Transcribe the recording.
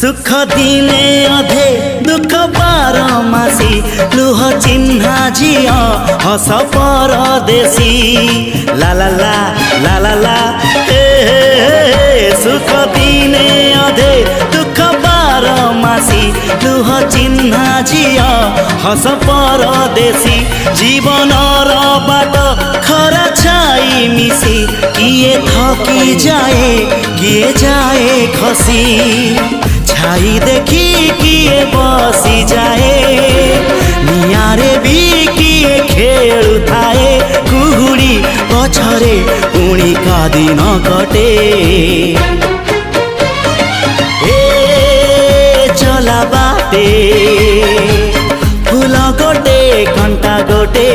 सुख दिने अधे दुख बारमासी लुह चिन्हा झिया हस परदेशी ला ला ला ला ला ला सुख दिने अधे दुख बारमासी लुह चिन्हा झिया हस परदेशी जीवन बाट खरा छाई मिसी किए थकी जाए किए जाए खसी छाई देखी किए बसी जाए नियारे भी किए खेलु थाए कुहुड़ी पछरे पुणी का दिन कटे ए चला बाटे फूल गोटे घंटा गोटे।